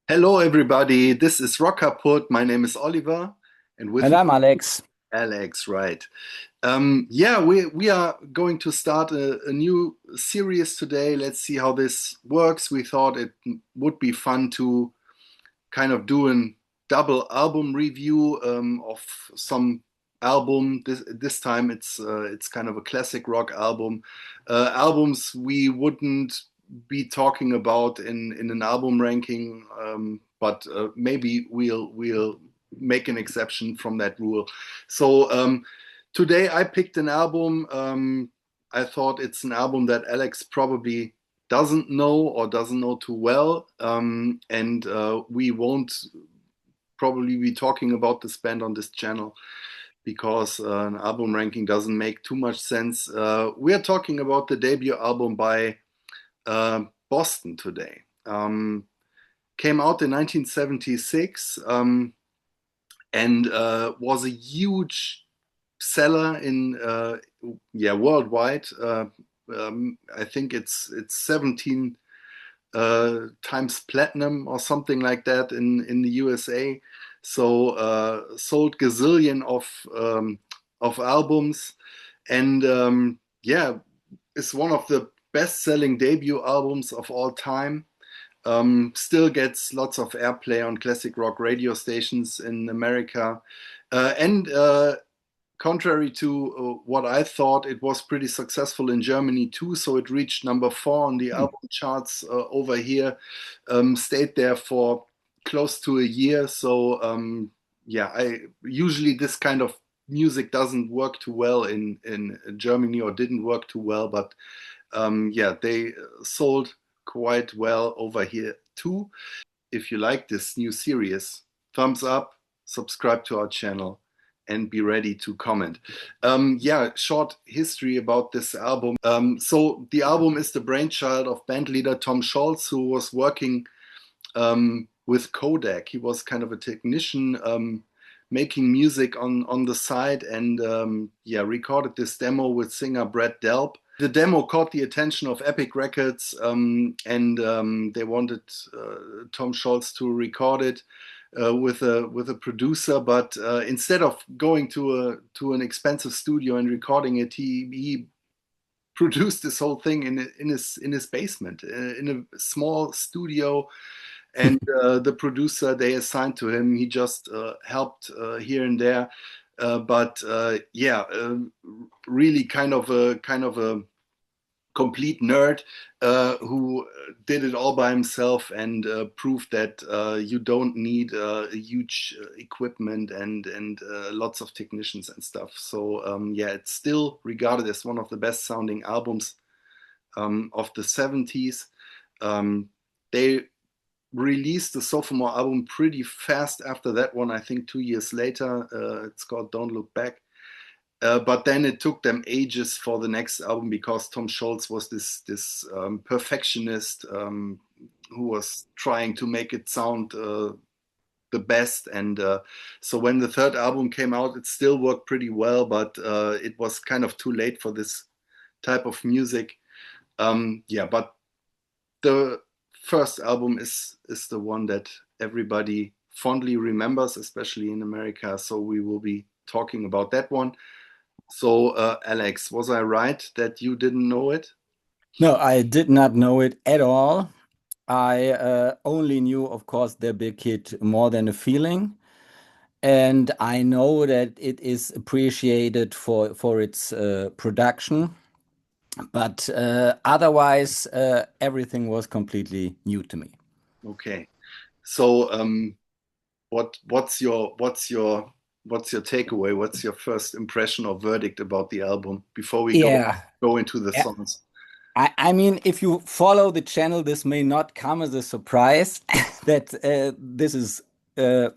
Hello, everybody. This is Rock Kaput. My name is Oliver, and with And me, I'm Alex. Alex. Right? Yeah, we are going to start a new series today. Let's see how this works. We thought it would be fun to kind of do a double album review of some album. This time it's kind of a classic rock album. Albums we wouldn't be talking about in an album ranking, but maybe we'll make an exception from that rule. So today I picked an album. I thought it's an album that Alex probably doesn't know or doesn't know too well. And we won't probably be talking about this band on this channel because an album ranking doesn't make too much sense. We are talking about the debut album by Boston today. Came out in 1976 and was a huge seller in worldwide. I think it's 17 times platinum or something like that in the USA. So sold gazillion of albums, and yeah, it's one of the best-selling debut albums of all time. Still gets lots of airplay on classic rock radio stations in America, and contrary to what I thought, it was pretty successful in Germany too. So it reached number 4 on the Hmm. album charts over here, stayed there for close to a year. So yeah, I usually this kind of music doesn't work too well in Germany or didn't work too well, but yeah, they sold quite well over here too. If you like this new series, thumbs up, subscribe to our channel, and be ready to comment. Yeah, short history about this album. So the album is the brainchild of band leader Tom Scholz, who was working with Kodak. He was kind of a technician. Making music on the side and yeah, recorded this demo with singer Brad Delp. The demo caught the attention of Epic Records, and they wanted Tom Scholz to record it with a producer. But instead of going to an expensive studio and recording it, he produced this whole thing in his basement in a small studio. And the producer they assigned to him, he just helped here and there. But yeah, really kind of a complete nerd who did it all by himself and proved that you don't need huge equipment and lots of technicians and stuff. So yeah, it's still regarded as one of the best sounding albums of the 70s. They released the sophomore album pretty fast after that one, I think 2 years later. It's called Don't Look Back. But then it took them ages for the next album because Tom Scholz was this perfectionist who was trying to make it sound the best. And so when the third album came out, it still worked pretty well, but it was kind of too late for this type of music. Yeah, but the first album is the one that everybody fondly remembers, especially in America. So we will be talking about that one. So, Alex, was I right that you didn't know it? No, I did not know it at all. I only knew, of course, their big hit More Than a Feeling. And I know that it is appreciated for its production. But otherwise, everything was completely new to me. Okay. So, what's your takeaway? What's your first impression or verdict about the album before we Yeah. go into the Yeah. songs? I mean, if you follow the channel, this may not come as a surprise that this is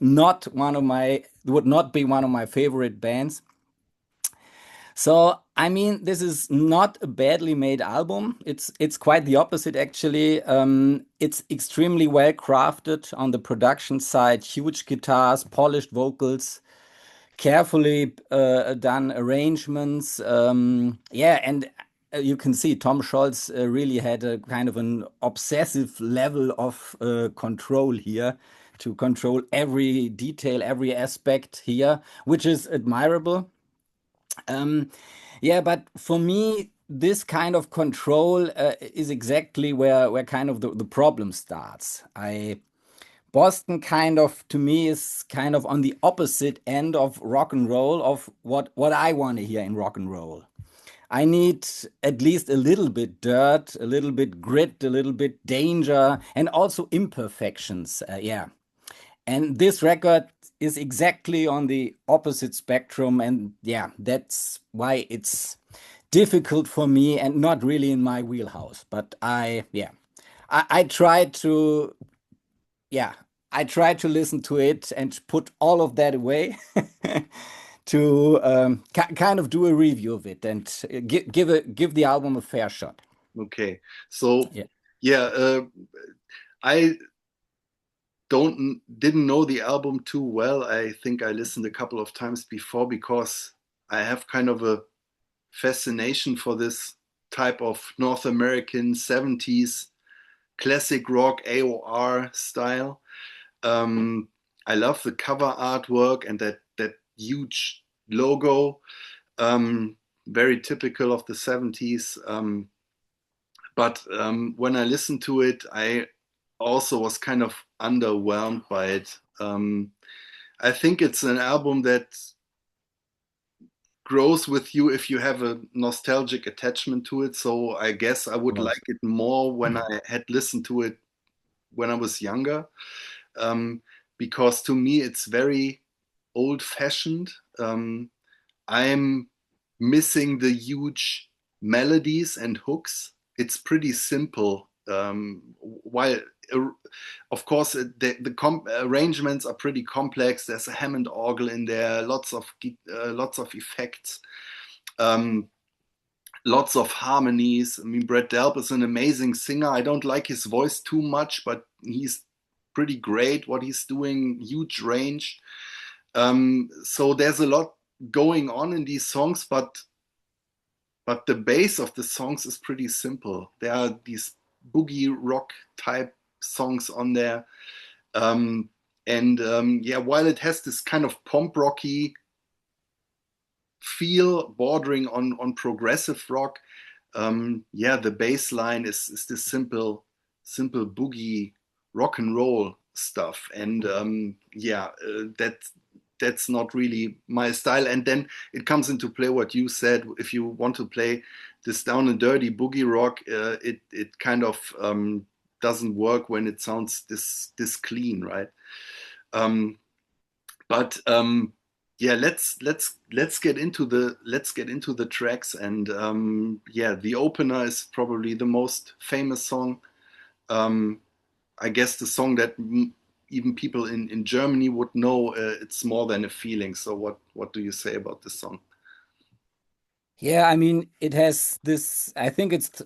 not one of my, would not be one of my favorite bands. So, I mean, this is not a badly made album. It's quite the opposite, actually. It's extremely well crafted on the production side, huge guitars, polished vocals, carefully done arrangements. Yeah, and you can see Tom Scholz really had a kind of an obsessive level of control here to control every detail, every aspect here, which is admirable. Um, yeah, but for me, this kind of control is exactly where kind of the problem starts. I Boston kind of to me is kind of on the opposite end of rock and roll of what I want to hear in rock and roll. I need at least a little bit dirt, a little bit grit, a little bit danger, and also imperfections. Yeah. And this record is exactly on the opposite spectrum. And yeah, that's why it's difficult for me and not really in my wheelhouse. But yeah, I try to, yeah, I try to listen to it and put all of that away to kind of do a review of it and give the album a fair shot. Okay. So Yeah. yeah, I didn't know the album too well. I think I listened a couple of times before because I have kind of a fascination for this type of North American 70s classic rock AOR style. Um, I love the cover artwork and that huge logo, very typical of the 70s. But when I listened to it, I also was kind of underwhelmed by it. I think it's an album that grows with you if you have a nostalgic attachment to it. So I guess I would Course. like it more when I had listened to it when I was younger, um, because to me it's very old fashioned. I'm missing the huge melodies and hooks. It's pretty simple. While uh, of course the arrangements are pretty complex. There's a Hammond organ in there, lots of effects, um, lots of harmonies. I mean, Brett Delp is an amazing singer. I don't like his voice too much, but he's pretty great. What he's doing, huge range. So there's a lot going on in these songs, but the base of the songs is pretty simple. There are these boogie rock type songs on there, um, and yeah, while it has this kind of pomp rocky feel bordering on progressive rock, yeah, the bass line is this simple boogie rock and roll stuff, and yeah, that's not really my style. And then it comes into play what you said. If you want to play this down and dirty boogie rock, it kind of doesn't work when it sounds this clean, right? Um, but yeah, let's get into the tracks. And yeah, the opener is probably the most famous song. Um, I guess the song that even people in Germany would know. It's more than a feeling. So what do you say about this song? Yeah, I mean, it has this, I think it's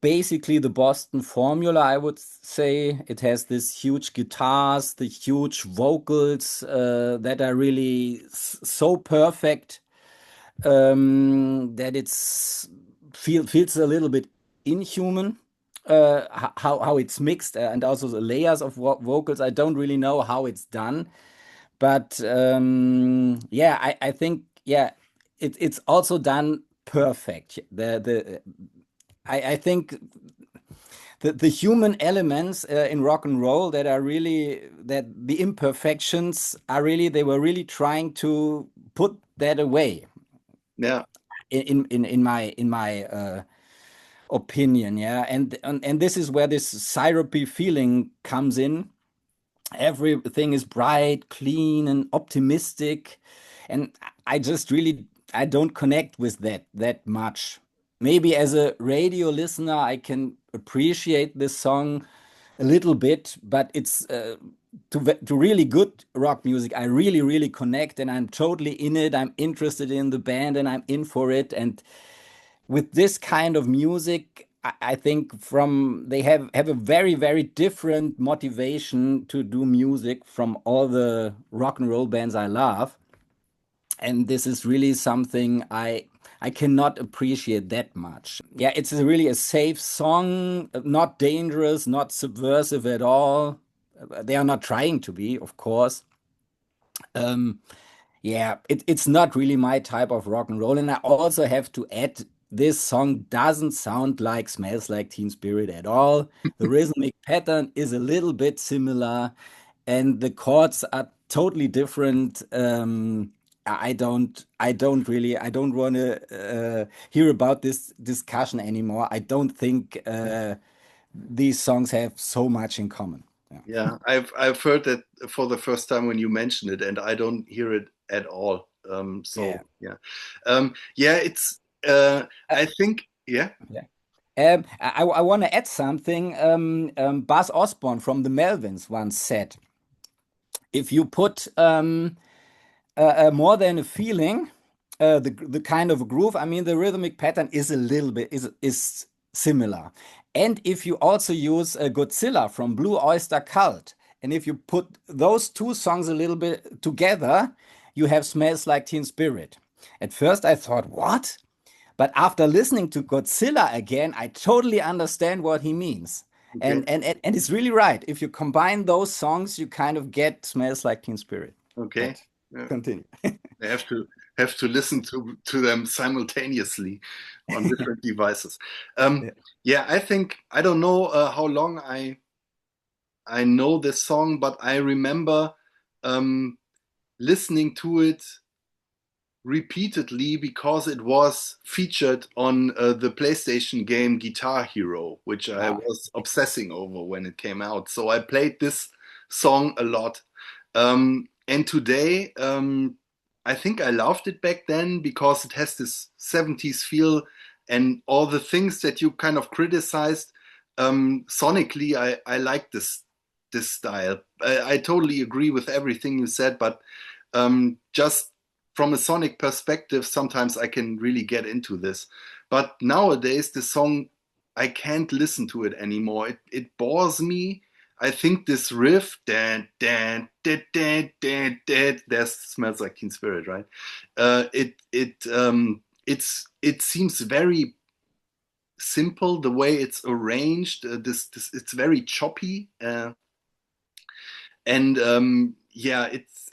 basically the Boston formula, I would say. It has this huge guitars, the huge vocals that are really so perfect that feels a little bit inhuman. How it's mixed and also the layers of vocals. I don't really know how it's done, but yeah, I think yeah, it's also done perfect. I think the human elements in rock and roll that are really that the imperfections are really they were really trying to put that away Yeah, in my opinion. Yeah, and this is where this syrupy feeling comes in. Everything is bright, clean, and optimistic, and I just really I don't connect with that much. Maybe as a radio listener, I can appreciate this song a little bit, but it's to really good rock music. I really connect, and I'm totally in it. I'm interested in the band, and I'm in for it. And with this kind of music, I think from they have a very different motivation to do music from all the rock and roll bands I love. And this is really something I cannot appreciate that much. Yeah, it's really a safe song, not dangerous, not subversive at all. They are not trying to be, of course. Um, yeah, it's not really my type of rock and roll. And I also have to add, this song doesn't sound like Smells Like Teen Spirit at all. The rhythmic pattern is a little bit similar, and the chords are totally different. I don't want to hear about this discussion anymore. I don't think these songs have so much in common. Yeah. Yeah, I've heard that for the first time when you mentioned it, and I don't hear it at all. Yeah. So yeah, yeah, it's Uh, I think yeah. yeah. I want to add something. Buzz Osborne from the Melvins once said, if you put more than a feeling, the kind of groove. I mean, the rhythmic pattern is a little bit is similar. And if you also use Godzilla from Blue Oyster Cult, and if you put those two songs a little bit together, you have Smells Like Teen Spirit. At first, I thought, what? But after listening to Godzilla again, I totally understand what he means. Okay, And it's really right. If you combine those songs, you kind of get Smells Like Teen Spirit. okay. But Yeah. continue. I have to listen to them simultaneously on different devices. Um, Yeah. yeah, I think I don't know how long I know this song, but I remember um, listening to it repeatedly because it was featured on the PlayStation game Guitar Hero, which I Ah, was obsessing over when it came out. So I played this song a lot. And today, I think I loved it back then because it has this 70s feel and all the things that you kind of criticized. Sonically, I like this style. I totally agree with everything you said, but just from a sonic perspective, sometimes I can really get into this. But nowadays, the song, I can't listen to it anymore. It bores me. I think this riff, dan, dan, dan, dan, dan, dan, that smells like Teen Spirit, right? It seems very simple the way it's arranged. This it's very choppy, and yeah, it's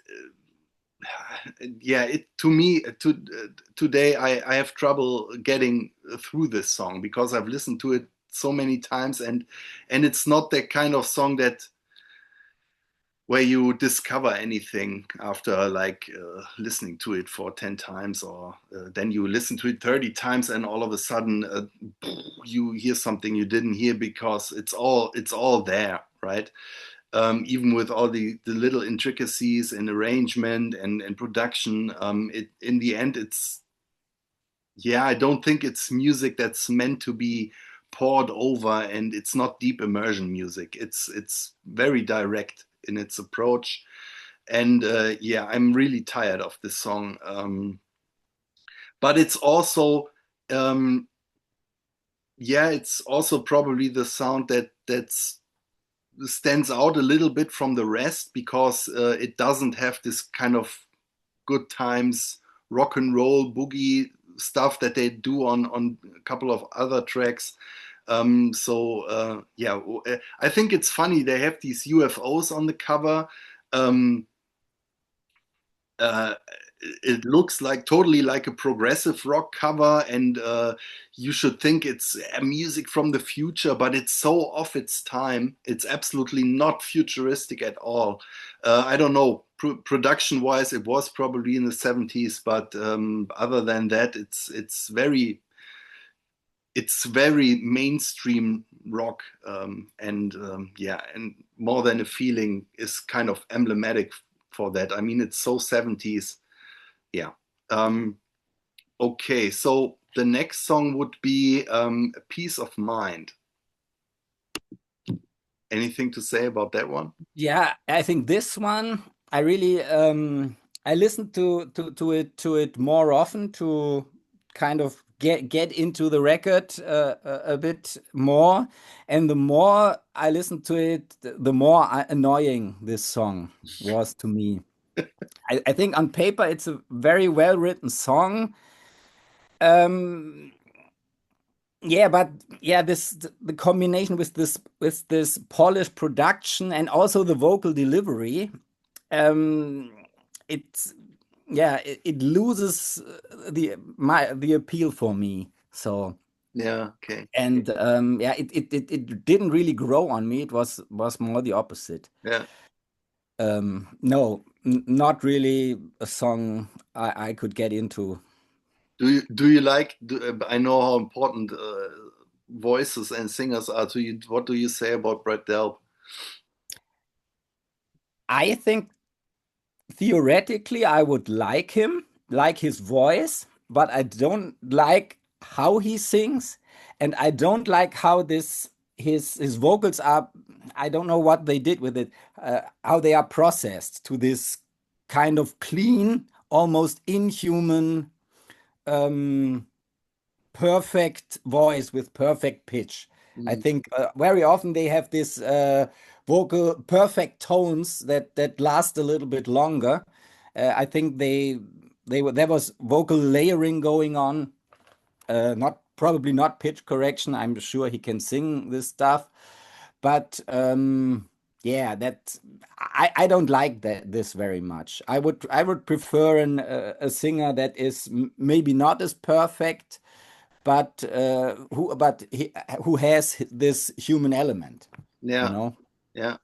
yeah, it to me today I have trouble getting through this song because I've listened to it so many times, and it's not that kind of song that where you discover anything after like listening to it for 10 times or then you listen to it 30 times and all of a sudden you hear something you didn't hear because it's all there, right? Even with all the little intricacies and arrangement and production, it in the end, it's yeah, I don't think it's music that's meant to be poured over, and it's not deep immersion music. It's very direct in its approach, and yeah, I'm really tired of this song. But it's also um, yeah, it's also probably the sound that's stands out a little bit from the rest because it doesn't have this kind of good times rock and roll boogie stuff that they do on a couple of other tracks. Yeah, I think it's funny they have these UFOs on the cover. Um, uh, it looks like totally like a progressive rock cover, and you should think it's music from the future, but it's so off its time. It's absolutely not futuristic at all. I don't know. Production wise, it was probably in the 70s, but other than that, it's very mainstream rock, and yeah, and More Than a Feeling is kind of emblematic for that. I mean, it's so 70s. Yeah. Um, okay, so the next song would be A Peace of Mind. Anything to say about that one? yeah, I think this one I really I listen to it more often to kind of get into the record a bit more, and the more I listen to it, the more annoying this song was to me. I think on paper it's a very well written song, Um, yeah, but yeah, this the combination with this polished production and also the vocal delivery, um, it's yeah, it loses the appeal for me. So Yeah, okay. and yeah, it didn't really grow on me. It was more the opposite. Yeah. No, not really a song I could get into. Do you like? I know how important voices and singers are to you. What do you say about Brett Delp? I think theoretically I would like him, like his voice, but I don't like how he sings, and I don't like how this his vocals are. I don't know what they did with it, how they are processed to this kind of clean, almost inhuman, um, perfect voice with perfect pitch. I Mm, think very often they have this vocal perfect tones that last a little bit longer. I think there was vocal layering going on, not probably not pitch correction. I'm sure he can sing this stuff, but yeah, that I don't like this very much. I would prefer a singer that is maybe not as perfect, but who has this human element, you yeah, know? yeah.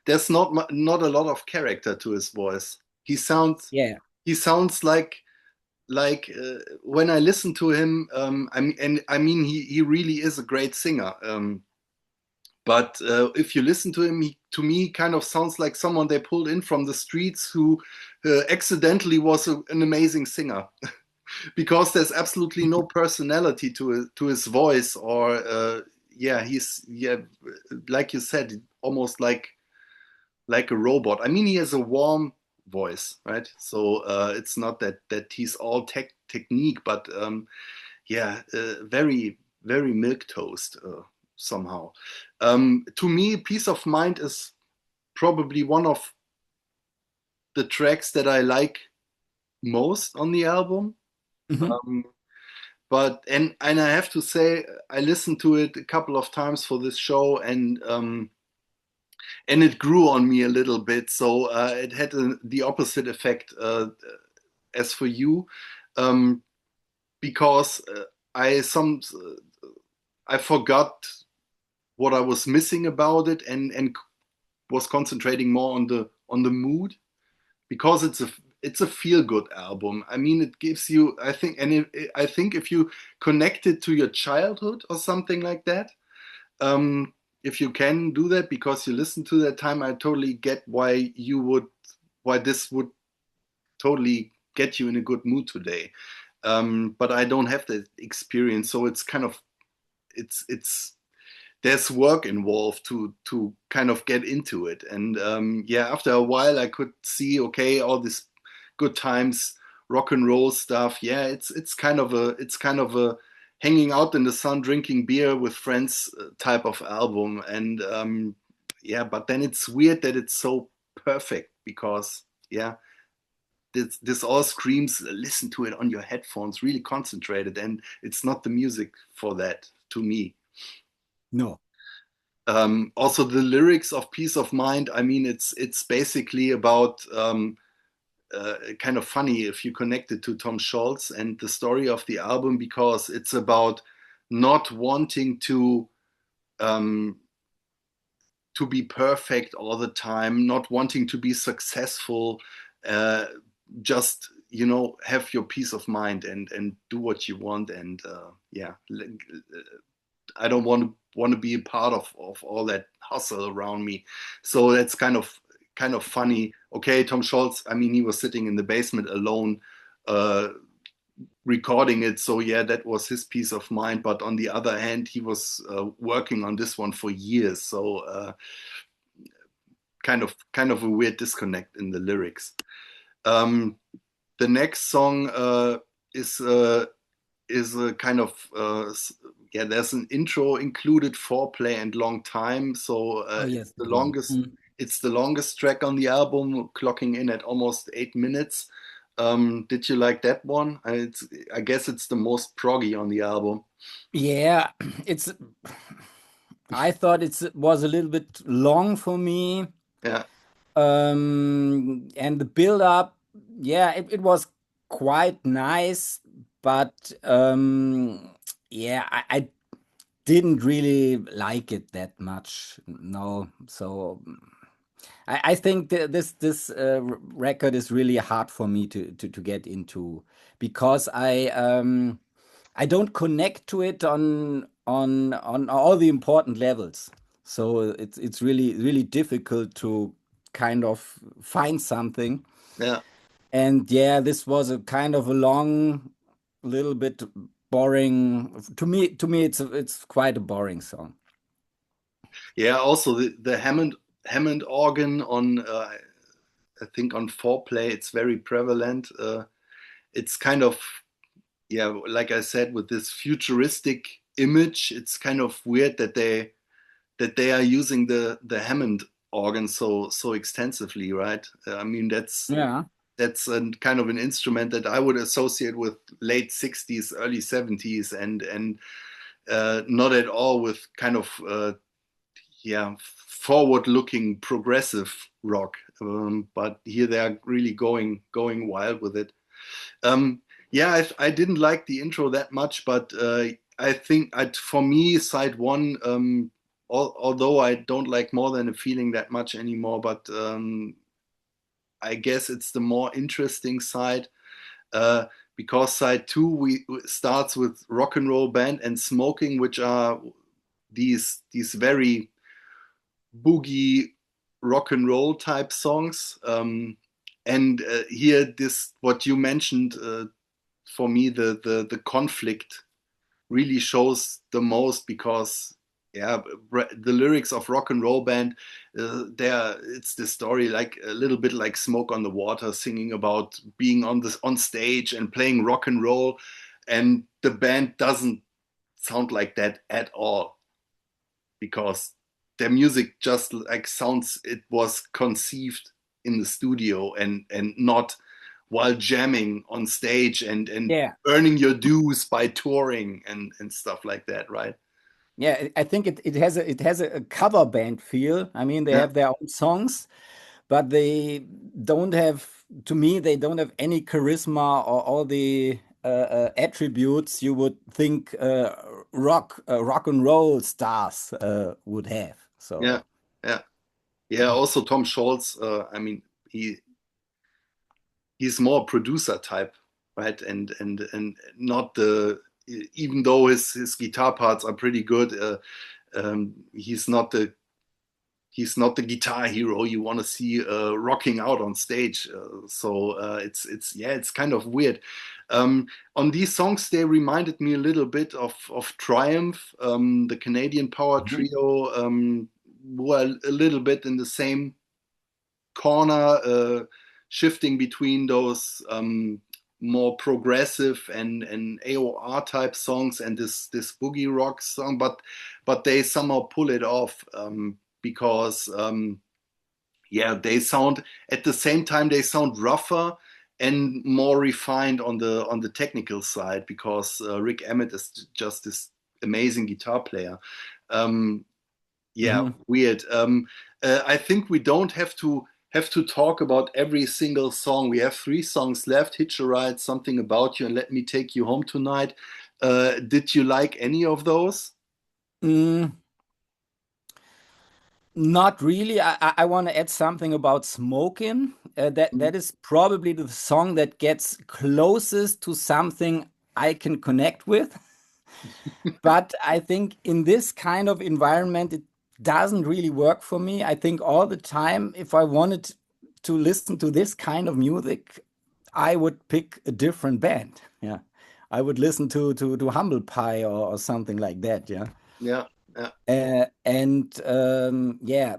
There's not a lot of character to his voice. He sounds Yeah. he sounds like when I listen to him. I mean he really is a great singer. But if you listen to him, to me, he kind of sounds like someone they pulled in from the streets who accidentally was an amazing singer. Because there's absolutely no personality to his voice, or yeah, he's, yeah, like you said, almost like a robot. I mean, he has a warm voice, right? So it's not that he's all technique, but yeah, very very milk toast somehow. To me, Peace of Mind is probably one of the tracks that I like most on the album. Mhm. Um, but and I have to say I listened to it a couple of times for this show, and it grew on me a little bit. So it had the opposite effect as for you, um, because I forgot what I was missing about it, and was concentrating more on the mood, because it's a feel good album. I mean, it gives you, I think, I think if you connect it to your childhood or something like that, um, if you can do that because you listen to that time, I totally get why this would totally get you in a good mood today. But I don't have that experience, so it's kind of, it's there's work involved to kind of get into it. And yeah, after a while, I could see, okay, all this good times, rock and roll stuff. Yeah, it's kind of a hanging out in the sun, drinking beer with friends type of album. And yeah, but then it's weird that it's so perfect, because yeah, this all screams, listen to it on your headphones, really concentrated, and it's not the music for that to me. No. Also, the lyrics of Peace of Mind. I mean, it's basically about kind of funny if you connect it to Tom Scholz and the story of the album, because it's about not wanting um, to be perfect all the time, not wanting to be successful. Uh, just, have your peace of mind and do what you want. And yeah, I don't want to be a part of all that hustle around me. So that's kind of funny. Okay, Tom Scholz, I mean, he was sitting in the basement alone, uh, recording it. So yeah, that was his peace of mind. But on the other hand, he was working on this one for years. So kind of a weird disconnect in the lyrics. Um, the next song is a kind of yeah, there's an intro included, Foreplay and Long Time. So Oh it's yes, the that one. longest track on the album, clocking in at almost 8 minutes. Did you like that one? I guess it's the most proggy on the album. Yeah, it's. I thought it was a little bit long for me. Yeah, And the build up, yeah, it was quite nice, but yeah, I didn't really like it that much. No, so I think this record is really hard for me to get into because I don't connect to it on all the important levels. So it's really difficult to kind of find something. yeah, And yeah, this was a kind of a long, little bit boring. To me, it's quite a boring song. yeah. Also, the Hammond organ on I think on Foreplay, it's very prevalent. It's kind of, yeah, like I said, with this futuristic image, it's kind of weird that they are using the Hammond organ so extensively, right? I mean, Yeah. that's a kind of an instrument that I would associate with late 60s, early 70s, and not at all with kind of yeah, forward-looking progressive rock. But here they are really going wild with it. Yeah, I didn't like the intro that much, but I think for me, side one, although I don't like More Than a Feeling that much anymore, but I guess it's the more interesting side because side two we starts with Rock and Roll Band and Smoking, which are these very boogie rock and roll type songs. And here, this what you mentioned for me, the conflict really shows the most because yeah, the lyrics of Rock and Roll Band, there it's the story like a little bit like Smoke on the Water, singing about being on stage and playing rock and roll, and the band doesn't sound like that at all because their music just like sounds it was conceived in the studio and not while jamming on stage and Yeah. earning your dues by touring and stuff like that, right? Yeah, I think it has a cover band feel. I mean, they Yeah, have their own songs, but they don't have, to me, they don't have any charisma or all the attributes you would think rock and roll stars would have. yeah, So yeah, yeah. Also, Tom Scholz. I mean, he's more producer type, right? And not the even though his guitar parts are pretty good. He's not the guitar hero you want to see rocking out on stage. So it's yeah, it's kind of weird. On these songs, they reminded me a little bit of Triumph, the Canadian power Mhm. trio, who are a little bit in the same corner, shifting between those more progressive and AOR type songs and this boogie rock song, but they somehow pull it off because yeah, they sound at the same time they sound rougher and more refined on the technical side because Rick Emmett is just this amazing guitar player. Um, yeah, Mhm. weird. I think we don't have to talk about every single song. We have three songs left: Hitch a Ride, Something About You, and Let Me Take You Home Tonight. Did you like any of those? Mm, not really. I want to add something about smoking. That is probably the song that gets closest to something I can connect with. But I think in this kind of environment, it doesn't really work for me. I think all the time, if I wanted to listen to this kind of music, I would pick a different band. Yeah. I would listen to Humble Pie or something like that. Yeah. Yeah, yeah, And yeah,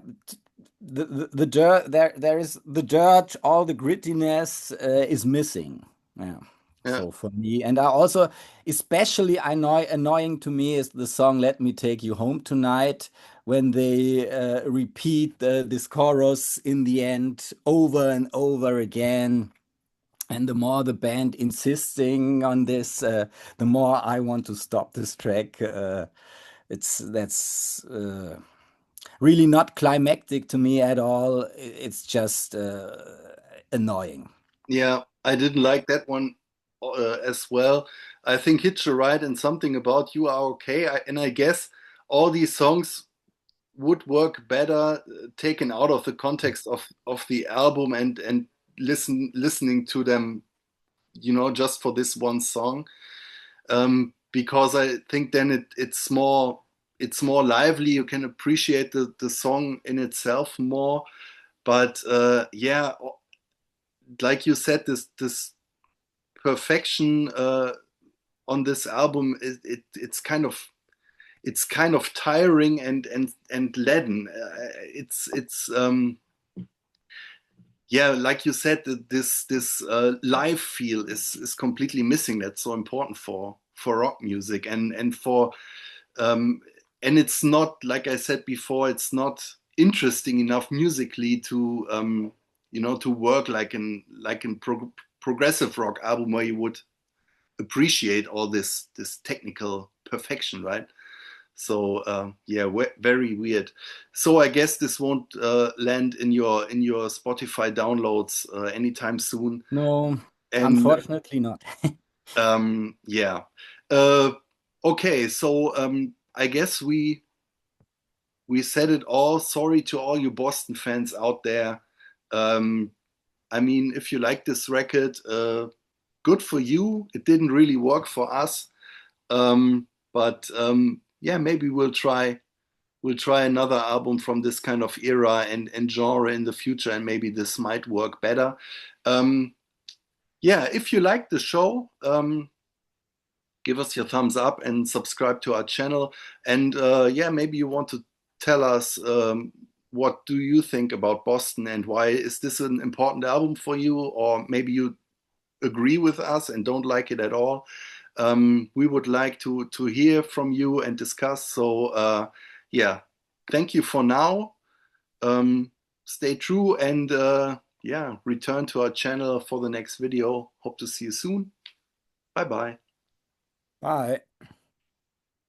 the dirt there is the dirt, all the grittiness is missing. Yeah. yeah, So for me, and I also, especially annoying to me is the song "Let Me Take You Home Tonight" when they repeat this chorus in the end over and over again. And the more the band insisting on this, the more I want to stop this track. That's really not climactic to me at all. It's just annoying. Yeah, I didn't like that one as well. I think Hitch a Ride and Something About You are okay. And I guess all these songs would work better taken out of the context of the album and listening to them, just for this one song. Because I think then it's more lively. You can appreciate the song in itself more. But yeah, like you said, this perfection on this album it's kind of tiring and leaden. It's yeah, like you said, this live feel is completely missing. That's so important for rock music um, and it's not, like I said before, it's not interesting enough musically to work like in progressive rock album where you would appreciate all this technical perfection, right? So yeah, very weird. So I guess this won't land in your Spotify downloads anytime soon. No, And unfortunately not. yeah, uh, okay. So I guess we said it all. Sorry to all you Boston fans out there. Um, I mean, if you like this record, good for you. It didn't really work for us. But yeah, maybe we'll try another album from this kind of era and genre in the future, and maybe this might work better. Um, yeah, if you like the show, give us your thumbs up and subscribe to our channel. And yeah, maybe you want to tell us what do you think about Boston and why is this an important album for you, or maybe you agree with us and don't like it at all. We would like to hear from you and discuss. So yeah, thank you for now. Stay true and yeah, return to our channel for the next video. Hope to see you soon. Bye bye. Bye.